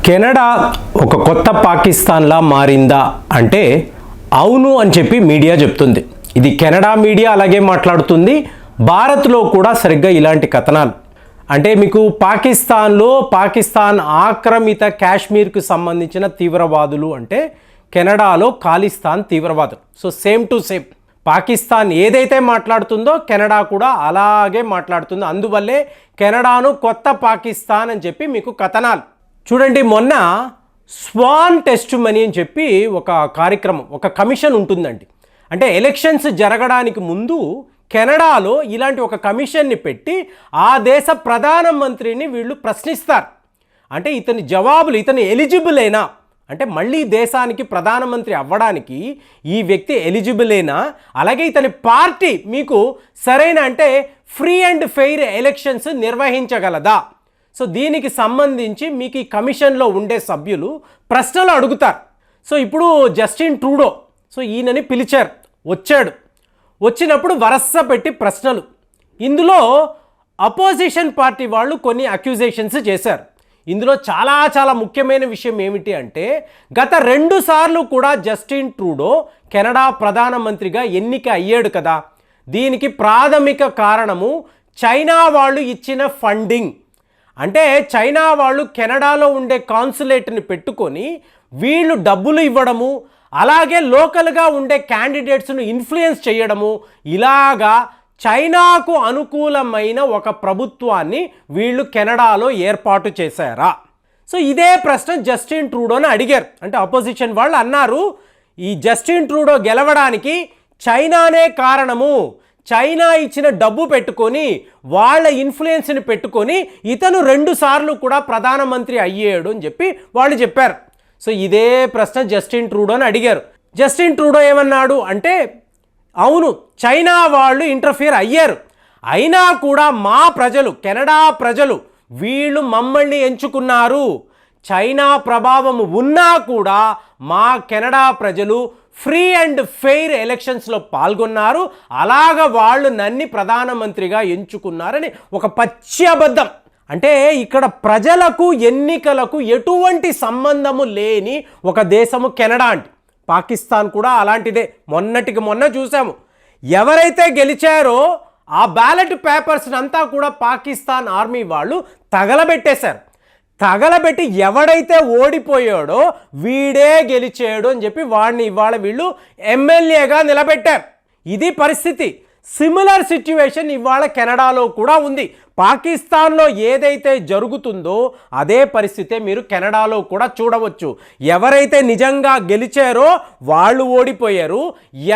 Canada ఒక కొత్త పాకిస్తాన్లా మారిందా అంటే అవును అని చెప్పి మీడియా చెప్తుంది. ఇది కెనడా మీడియా అలాగే మాట్లాడుతుంది. భారత్లో కూడా సరిగ్గా ఇలాంటి కథనాలు అంటే మీకు పాకిస్తాన్ ఆక్రమిత కాశ్మీర్కు సంబంధించిన తీవ్రవాదులు అంటే కెనడాలో ఖాలిస్తాన్ తీవ్రవాదులు. So same to same Pakistan ఏదైతే మాట్లాడుతుందో కెనడా కూడా అలాగే మాట్లాడుతుంది. అందువల్లే కెనడాను కొత్త పాకిస్తాన్ అని చెప్పి మీకు కథనాలు చూడండి. మొన్న స్వాన్ టెస్ట్ మనీ అని చెప్పి ఒక కార్యక్రమం, ఒక కమిషన్ ఉంటుందండి. అంటే ఎలక్షన్స్ జరగడానికి ముందు కెనడాలో ఇలాంటి ఒక కమిషన్ని పెట్టి ఆ దేశ ప్రధానమంత్రిని వీళ్ళు ప్రశ్నిస్తారు. అంటే ఇతని జవాబులు, ఇతను ఎలిజిబులేనా అంటే మళ్ళీ దేశానికి ప్రధానమంత్రి అవ్వడానికి ఈ వ్యక్తి ఎలిజిబులేనా, అలాగే ఇతని పార్టీ మీకు సరైన అంటే ఫ్రీ అండ్ ఫెయిర్ ఎలక్షన్స్ నిర్వహించగలదా. సో దీనికి సంబంధించి మీకు ఈ కమిషన్లో ఉండే సభ్యులు ప్రశ్నలు అడుగుతారు. సో ఇప్పుడు జస్టిన్ ట్రూడో సో ఈయనని పిలిచారు, వచ్చినప్పుడు వరస పెట్టి ప్రశ్నలు. ఇందులో అపోజిషన్ పార్టీ వాళ్ళు కొన్ని అక్యూజేషన్స్ చేశారు. ఇందులో చాలా ముఖ్యమైన విషయం ఏమిటి అంటే గత 2 సార్లు కూడా జస్టిన్ ట్రూడో కెనడా ప్రధానమంత్రిగా ఎన్నిక అయ్యాడు కదా. దీనికి ప్రాథమిక కారణము చైనా వాళ్ళు ఇచ్చిన ఫండింగ్. అంటే చైనా వాళ్ళు కెనడాలో ఉండే కాన్సులేట్ని పెట్టుకొని వీళ్ళు డబ్బులు ఇవ్వడము, అలాగే లోకల్గా ఉండే క్యాండిడేట్స్ను ఇన్ఫ్లుయెన్స్ చేయడము, ఇలాగా చైనాకు అనుకూలమైన ఒక ప్రభుత్వాన్ని వీళ్ళు కెనడాలో ఏర్పాటు చేశారా. సో ఇదే ప్రశ్న జస్టిన్ ట్రూడోని అడిగారు. అంటే అపోజిషన్ వాళ్ళు అన్నారు ఈ జస్టిన్ ట్రూడో గెలవడానికి చైనానే కారణము, చైనా ఇచ్చిన డబ్బు పెట్టుకొని వాళ్ళ ఇన్ఫ్లుయెన్స్ని పెట్టుకొని ఇతను 2 సార్లు కూడా ప్రధానమంత్రి అయ్యాడు అని చెప్పి వాళ్ళు చెప్పారు. సో ఇదే ప్రశ్న జస్టిన్ ట్రూడోని అడిగారు. జస్టిన్ ట్రూడో ఏమన్నాడు అంటే అవును చైనా వాళ్ళు ఇంటర్ఫియర్ అయ్యారు, అయినా కూడా మా ప్రజలు, కెనడా ప్రజలు వీళ్ళు మమ్మల్ని ఎంచుకున్నారు. చైనా ప్రభావం ఉన్నా కూడా మా కెనడా ప్రజలు ఫ్రీ అండ్ ఫెయిర్ ఎలక్షన్స్లో పాల్గొన్నారు, అలాగ వాళ్ళు నన్ను ప్రధానమంత్రిగా ఎంచుకున్నారని ఒక పచ్చి అబద్ధం. అంటే ఇక్కడ ప్రజలకు ఎన్నికలకు ఎటువంటి సంబంధము లేని ఒక దేశము కెనడా. అంటే పాకిస్తాన్ కూడా అలాంటిదే. మొన్నటికి మొన్న చూసాము, ఎవరైతే గెలిచారో ఆ బ్యాలెట్ పేపర్స్ అంతా కూడా పాకిస్తాన్ ఆర్మీ వాళ్ళు తగలబెట్టేశారు. తగలబెట్టి ఎవడైతే ఓడిపోయాడో వీడే గెలిచాడు అని చెప్పి వాడిని ఇవాళ వీళ్ళు ఎమ్మెల్యేగా నిలబెట్టారు. ఇది పరిస్థితి. సిమిలర్ సిచ్యువేషన్ ఇవాళ కెనడాలో కూడా ఉంది. పాకిస్తాన్లో ఏదైతే జరుగుతుందో అదే పరిస్థితే మీరు కెనడాలో కూడా చూడవచ్చు. నిజంగా గెలిచారో వాళ్ళు ఓడిపోయారు,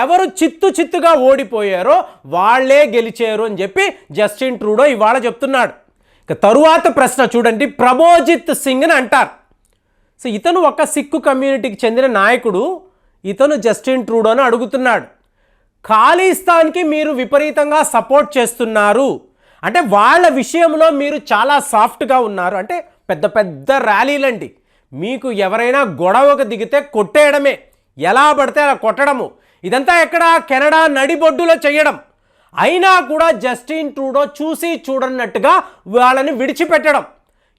ఎవరు చిత్తుగా ఓడిపోయారో వాళ్ళే గెలిచారు అని చెప్పి జస్టిన్ ట్రూడో ఇవాళ చెప్తున్నాడు. ఇక తరువాత ప్రశ్న చూడండి, ప్రభోజిత్ సింగ్ అని అంటారు. సో ఇతను ఒక సిక్కు కమ్యూనిటీకి చెందిన నాయకుడు. ఇతను జస్టిన్ ట్రూడోను అడుగుతున్నాడు, ఖాళిస్తాన్కి మీరు విపరీతంగా సపోర్ట్ చేస్తున్నారు, అంటే వాళ్ళ విషయంలో మీరు చాలా సాఫ్ట్గా ఉన్నారు, అంటే పెద్ద ర్యాలీలండి, మీకు ఎవరైనా గొడవకు దిగితే కొట్టేయడమే, ఎలా పడితే అలా కొట్టడము, ఇదంతా ఎక్కడ కెనడా నడిబొడ్డులో చేయడం. అయినా కూడా జస్టిన్ ట్రూడో చూసి చూడనట్టుగా వాళ్ళని విడిచిపెట్టడం.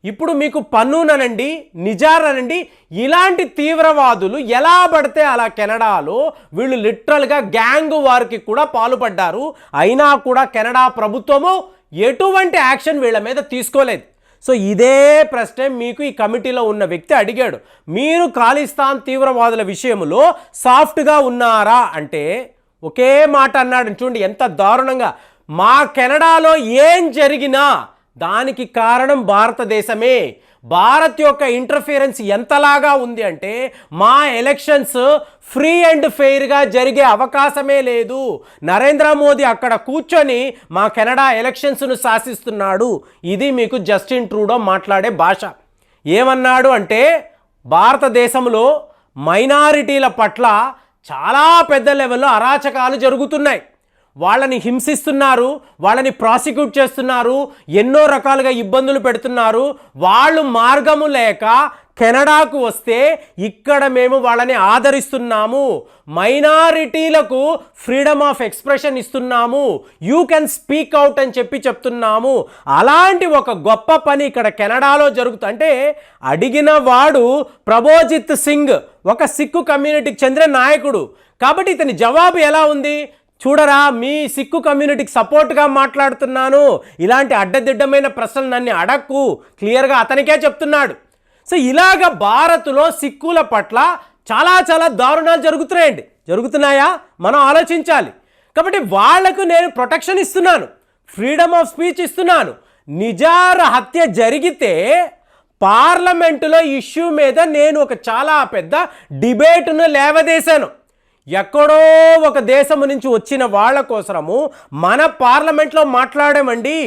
ఇప్పుడు మీకు పన్నుననండి, నిజార్ అనండి, ఇలాంటి తీవ్రవాదులు ఎలా పడితే అలా కెనడాలో వీళ్ళు లిటరల్గా గ్యాంగ్ వారికి కూడా పాల్పడ్డారు. అయినా కూడా కెనడా ప్రభుత్వము ఎటువంటి యాక్షన్ వీళ్ళ మీద తీసుకోలేదు. సో ఇదే ప్రశ్న మీకు ఈ కమిటీలో ఉన్న వ్యక్తి అడిగాడు, మీరు ఖాళిస్తాన్ తీవ్రవాదుల విషయంలో సాఫ్ట్గా ఉన్నారా అంటే ఒకే మాట అన్నాడు. చూడండి ఎంత దారుణంగా, మా కెనడాలో ఏం జరిగినా దానికి కారణం భారతదేశమే. భారత్ యొక్క ఇంటర్ఫియరెన్స్ ఎంతలాగా ఉంది అంటే మా ఎలక్షన్స్ ఫ్రీ అండ్ ఫెయిర్గా జరిగే అవకాశమే లేదు. నరేంద్ర మోదీ అక్కడ కూర్చొని మా కెనడా ఎలక్షన్స్ను శాసిస్తున్నాడు. ఇది మీకు జస్టిన్ ట్రూడో మాట్లాడే భాష. ఏమన్నాడు అంటే భారతదేశంలో మైనారిటీల పట్ల చాలా పెద్ద లెవెల్లో అరాచకాలు జరుగుతున్నాయి. వాళ్ళని హింసిస్తున్నారు, వాళ్ళని ప్రాసిక్యూట్ చేస్తున్నారు, ఎన్నో రకాలుగా ఇబ్బందులు పెడుతున్నారు. వాళ్ళు మార్గము లేక కెనడాకు వస్తే ఇక్కడ మేము వాళ్ళని ఆదరిస్తున్నాము, మైనారిటీలకు ఫ్రీడమ్ ఆఫ్ ఎక్స్ప్రెషన్ ఇస్తున్నాము, యూ కెన్ స్పీక్ అవుట్ అని చెప్తున్నాము. అలాంటి ఒక గొప్ప పని ఇక్కడ కెనడాలో జరుగుతుంది. అంటే అడిగిన వాడు ప్రభోజిత్ సింగ్ ఒక సిక్కు కమ్యూనిటీకి చెందిన నాయకుడు. కాబట్టి ఇతని జవాబు ఎలా ఉంది? చూడరా, మీ సిక్కు కమ్యూనిటీకి సపోర్ట్గా మాట్లాడుతున్నాను, ఇలాంటి అడ్డదిడ్డమైన ప్రశ్నలు నన్ను అడక్కు, క్లియర్గా అతనికే చెప్తున్నాడు. సో ఇలాగ భారత్లో సిక్కుల పట్ల చాలా చాలా దారుణాలు జరుగుతున్నాయా? మనం ఆలోచించాలి. కాబట్టి వాళ్లకు నేను ప్రొటెక్షన్ ఇస్తున్నాను, ఫ్రీడమ్ ఆఫ్ స్పీచ్ ఇస్తున్నాను. నిజార హత్య జరిగితే పార్లమెంటులో ఇష్యూ మీద నేను ఒక చాలా పెద్ద డిబేట్ను లేవదీశాను. ఎక్కడో ఒక దేశము నుంచి వచ్చిన వాళ్ళ కోసము మన పార్లమెంట్లో మాట్లాడామండి.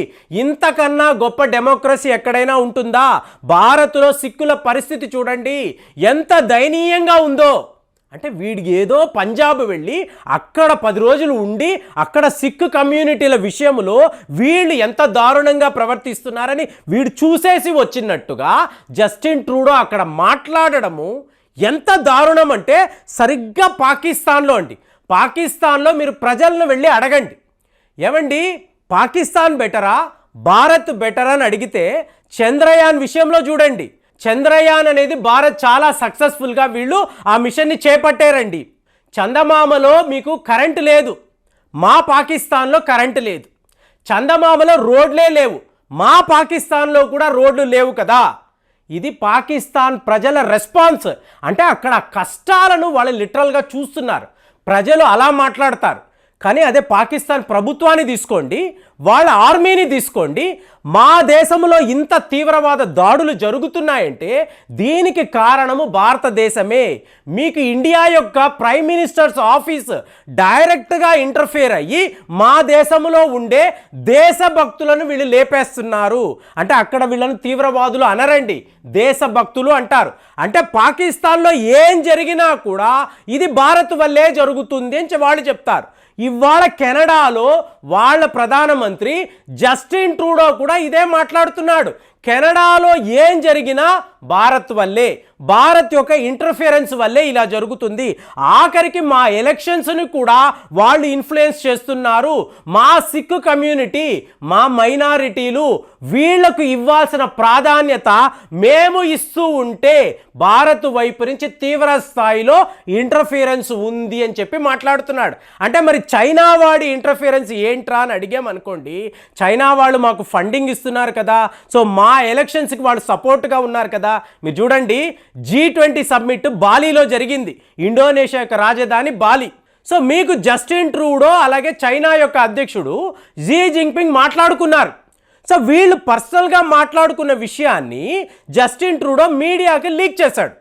ఇంతకన్నా గొప్ప డెమోక్రసీ ఎక్కడైనా ఉంటుందా? భారత్లో సిక్కుల పరిస్థితి చూడండి ఎంత దయనీయంగా ఉందో. అంటే వీడికి ఏదో పంజాబ్ వెళ్ళి అక్కడ 10 రోజులు ఉండి అక్కడ సిక్కు కమ్యూనిటీల విషయంలో వీళ్ళు ఎంత దారుణంగా ప్రవర్తిస్తున్నారని వీడు చూసేసి వచ్చినట్టుగా జస్టిన్ ట్రూడో అక్కడ మాట్లాడడము ఎంత దారుణం అంటే సరిగ్గా పాకిస్తాన్లో మీరు ప్రజలను వెళ్ళి అడగండి, ఏమండి పాకిస్తాన్ బెటరా భారత్ బెటరా అని అడిగితే చంద్రయాన్ విషయంలో చూడండి, చంద్రయాన్ అనేది భారత్ చాలా సక్సెస్ఫుల్గా వీళ్ళు ఆ మిషన్ని చేపట్టారండి. చందమామలో మీకు కరెంటు లేదు, మా పాకిస్తాన్లో కరెంటు లేదు. చందమామలో రోడ్లే లేవు, మా పాకిస్తాన్లో కూడా రోడ్లు లేవు కదా. ఇది పాకిస్తాన్ ప్రజల రెస్పాన్స్. అంటే అక్కడ కష్టాలను వాళ్ళు లిటరల్గా చూస్తున్నారు. ప్రజలు అలా మాట్లాడతారు. కానీ అదే పాకిస్తాన్ ప్రభుత్వాన్ని తీసుకోండి, వాళ్ళ ఆర్మీని తీసుకోండి, మా దేశంలో ఇంత తీవ్రవాద దాడులు జరుగుతున్నాయంటే దీనికి కారణము భారతదేశమే. మీకు ఇండియా యొక్క ప్రైమ్ మినిస్టర్స్ ఆఫీస్ డైరెక్ట్గా ఇంటర్ఫియర్ అయ్యి మా దేశంలో ఉండే దేశభక్తులను వీళ్ళు లేపేస్తున్నారు. అంటే అక్కడ వీళ్ళను తీవ్రవాదులు అనరండి, దేశభక్తులు అంటారు. అంటే పాకిస్తాన్లో ఏం జరిగినా కూడా ఇది భారత్ వల్లే జరుగుతుంది అని వాళ్ళు చెప్తారు. ఇవాళ కెనడాలో వాళ్ళ ప్రధానమంత్రి జస్టిన్ ట్రూడో కూడా ఇదే మాట్లాడుతున్నాడు. కెనడాలో ఏం జరిగినా భారత్ వల్లే, భారత్ యొక్క ఇంటర్ఫియరెన్స్ వల్లే ఇలా జరుగుతుంది. ఆఖరికి మా ఎలక్షన్స్ని కూడా వాళ్ళు ఇన్ఫ్లుయెన్స్ చేస్తున్నారు. మా సిక్కు కమ్యూనిటీ, మా మైనారిటీలు వీళ్లకు ఇవ్వాల్సిన ప్రాధాన్యత మేము ఇస్తూ ఉంటే భారత్ వైపు నుంచి తీవ్ర స్థాయిలో ఇంటర్ఫియరెన్స్ ఉంది అని చెప్పి మాట్లాడుతున్నాడు. అంటే మరి చైనా వాడి ఇంటర్ఫియరెన్స్ ఏంట్రా అని అడిగామనుకోండి, చైనా వాళ్ళు మాకు ఫండింగ్ ఇస్తున్నారు కదా, సో మా ఎలక్షన్స్కి వాళ్ళు సపోర్ట్గా ఉన్నారు కదా. మీరు చూడండి, G20 సమ్మిట్ బాలీలో జరిగింది, ఇండోనేషియా యొక్క రాజధాని బాలి. సో మీకు జస్టిన్ ట్రూడో అలాగే చైనా యొక్క అధ్యక్షుడు జీ జింగ్పింగ్ మాట్లాడుకున్నారు. సో వీళ్ళు పర్సనల్గా మాట్లాడుకున్న విషయాన్ని జస్టిన్ ట్రూడో మీడియాకి లీక్ చేశాడు.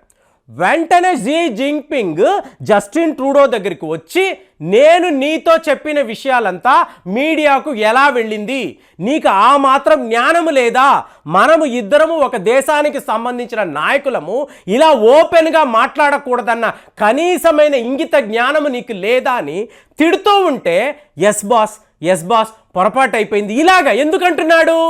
వెంటనే జీ జింగ్పింగ్ జస్టిన్ ట్రూడో దగ్గరికి వచ్చి, నేను నీతో చెప్పిన విషయాలంతా మీడియాకు ఎలా వెళ్ళింది, నీకు ఆ మాత్రం జ్ఞానము లేదా, మనము ఇద్దరము ఒక దేశానికి సంబంధించిన నాయకులము, ఇలా ఓపెన్గా మాట్లాడకూడదన్న కనీసమైన ఇంగిత జ్ఞానము నీకు లేదా అని తిడుతూ ఉంటే ఎస్ బాస్ పొరపాటు అయిపోయింది ఇలాగా ఎందుకంటున్నాడు.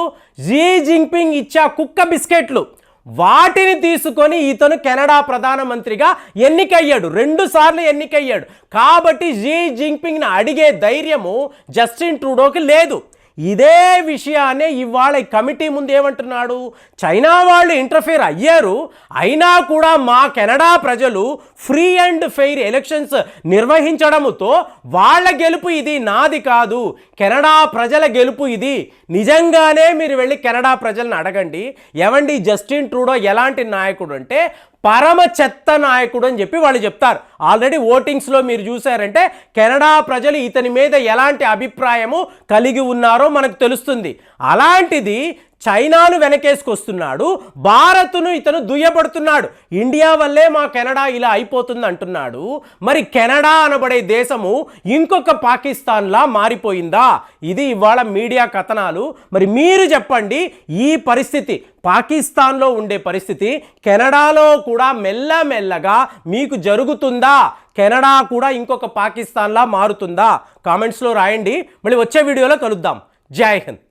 జీ జింగ్పింగ్ ఇచ్చా కుక్క బిస్కెట్లు వాటిని తీసుకొని ఇతను కెనడా ప్రధానమంత్రిగా ఎన్నికయ్యాడు, 2 సార్లు ఎన్నికయ్యాడు. కాబట్టి జీ జింగ్పింగ్ని అడిగే ధైర్యము జస్టిన్ ట్రూడోకి లేదు. ఇదే విషయాన్ని ఇవాళ కమిటీ ముందు ఏమంటున్నాడు, చైనా వాళ్ళు ఇంటర్ఫియర్ అయ్యారు, అయినా కూడా మా కెనడా ప్రజలు ఫ్రీ అండ్ ఫెయిర్ ఎలక్షన్స్ నిర్వహించడంతో వాళ్ళ గెలుపు ఇది, నాది కాదు, కెనడా ప్రజల గెలుపు ఇది. నిజంగానే మీరు వెళ్ళి కెనడా ప్రజలను అడగండి, ఏమండి జస్టిన్ ట్రూడో ఎలాంటి నాయకుడు అంటే పరమ చెత్త నాయకుడు అని చెప్పి వాళ్ళు చెప్తారు. ఆల్రెడీ ఓటింగ్స్లో మీరు చూసారంటే కెనడా ప్రజలు ఇతని మీద ఎలాంటి అభిప్రాయము కలిగి ఉన్నారో మనకు తెలుస్తుంది. అలాంటిది చైనాను వెనకేసుకొస్తున్నాడు, భారత్ను ఇతను దుయ్యబడుతున్నాడు. ఇండియా వల్లే మా కెనడా ఇలా అయిపోతుంది అంటున్నాడు. మరి కెనడా అనబడే దేశము ఇంకొక పాకిస్తాన్లా మారిపోయిందా? ఇది ఇవాళ మీడియా కథనాలు. మరి మీరు చెప్పండి, ఈ పరిస్థితి పాకిస్తాన్లో ఉండే పరిస్థితి కెనడాలో కూడా మెల్లమెల్లగా మీకు జరుగుతుందా? కెనడా కూడా ఇంకొక పాకిస్తాన్లా మారుతుందా? కామెంట్స్లో రాయండి. మళ్ళీ వచ్చే వీడియోలో కలుద్దాం. జై హింద్.